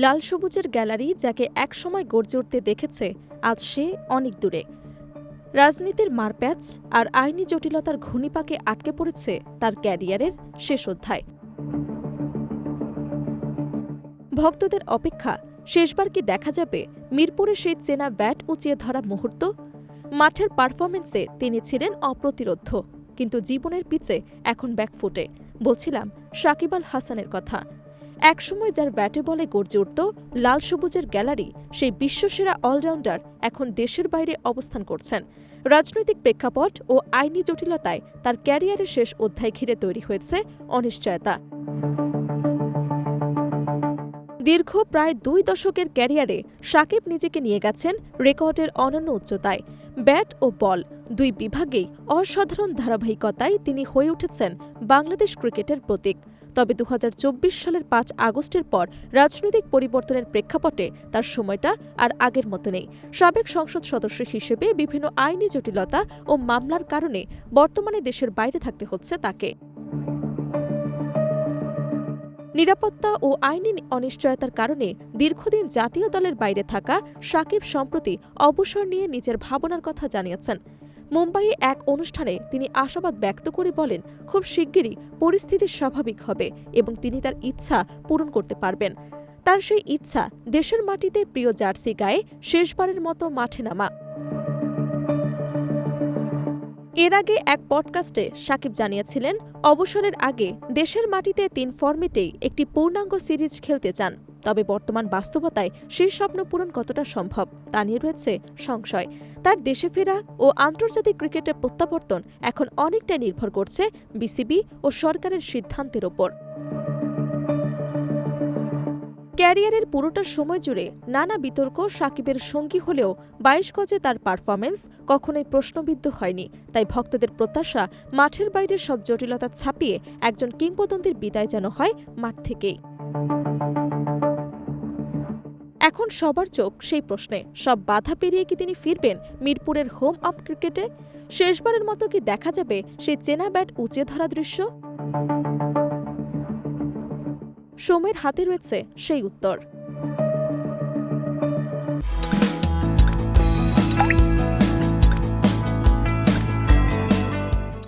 লাল সবুজের গ্যালারি যাকে একসময় গর্জে উঠতে দেখেছে, আজ সে অনেক দূরে। রাজনীতির মারপ্যাচ আর আইনি জটিলতার ঘূর্ণিপাকে আটকে পড়েছে তার ক্যারিয়ারের শেষ অধ্যায়। ভক্তদের অপেক্ষা, শেষবার কি দেখা যাবে মিরপুরে সেই চেনা ব্যাট উঁচিয়ে ধরা মুহূর্ত? মাঠের পারফরমেন্সে তিনি ছিলেন অপ্রতিরোধ্য, কিন্তু জীবনের পিচে এখন ব্যাকফুটে। বলছিলাম সাকিব আল হাসানের কথা। একসময় যার ব্যাটে বলে গর্জে উঠত লাল সবুজের গ্যালারি, সেই বিশ্বসেরা অলরাউন্ডার এখন দেশের বাইরে অবস্থান করছেন। রাজনৈতিক প্রেক্ষাপট ও আইনি জটিলতায় তার ক্যারিয়ারের শেষ অধ্যায় ঘিরে তৈরি হয়েছে অনিশ্চয়তা। দীর্ঘ প্রায় ২ দশকের ক্যারিয়ারে সাকিব নিজেকে নিয়ে গেছেন রেকর্ডের অনন্য উচ্চতায়। ব্যাট ও বল দুই বিভাগেই অসাধারণ ধারাবাহিকতায় তিনি হয়ে উঠেছেন বাংলাদেশ ক্রিকেটের প্রতীক। তবে ২০২৪ সালের ৫ আগস্টের পর রাজনৈতিক পরিবর্তনের প্রেক্ষাপটে তার সময়টা আর আগের মতো নেই। সাবেক সংসদ সদস্য হিসেবে বিভিন্ন আইনি জটিলতা ও মামলার কারণে বর্তমানে দেশের বাইরে থাকতে হচ্ছে তাকে। নিরাপত্তা ও আইনি অনিশ্চয়তার কারণে দীর্ঘদিন জাতীয় দলের বাইরে থাকা সাকিব সম্প্রতি অবসর নিয়ে নিজের ভাবনার কথা জানিয়েছেন। মুম্বাইয়ে এক অনুষ্ঠানে তিনি আশাবাদ ব্যক্ত করে বলেন, খুব শিগগিরই পরিস্থিতি স্বাভাবিক হবে এবং তিনি তার ইচ্ছা পূরণ করতে পারবেন। তার সেই ইচ্ছা দেশের মাটিতে প্রিয় জার্সি গায়ে শেষবারের মতো মাঠে নামা। এর আগে এক পডকাস্টে সাকিব জানিয়েছিলেন, অবসরের আগে দেশের মাটিতে ৩ ফরম্যাটেই একটি পূর্ণাঙ্গ সিরিজ খেলতে চান। তবে বর্তমান বাস্তবতায় সেই স্বপ্ন পূরণ কতটা সম্ভব তা নিয়ে রয়েছে সংশয়। তার দেশে ফেরা ও আন্তর্জাতিক ক্রিকেটে প্রত্যাবর্তন এখন অনেকটাই নির্ভর করছে বিসিবি ও সরকারের সিদ্ধান্তের ওপর। ক্যারিয়ারের পুরোটা সময় জুড়ে নানা বিতর্ক সাকিবের সঙ্গী হলেও ২২ গজে তার পারফরমেন্স কখনোই প্রশ্নবিদ্ধ হয়নি। তাই ভক্তদের প্রত্যাশা, মাঠের বাইরের সব জটিলতা ছাপিয়ে একজন কিংবদন্তির বিদায় যেন হয় মাঠ থেকেই। এখন সবার চোখ সেই প্রশ্নে, সব বাধা পেরিয়ে কি তিনি ফিরবেন মিরপুরের হোম অফ ক্রিকেটে? শেষবারের মতো কি দেখা যাবে সেই চেনা ব্যাট উঁচিয়ে ধরা দৃশ্য? সময়ের হাতে রয়েছে সেই উত্তর।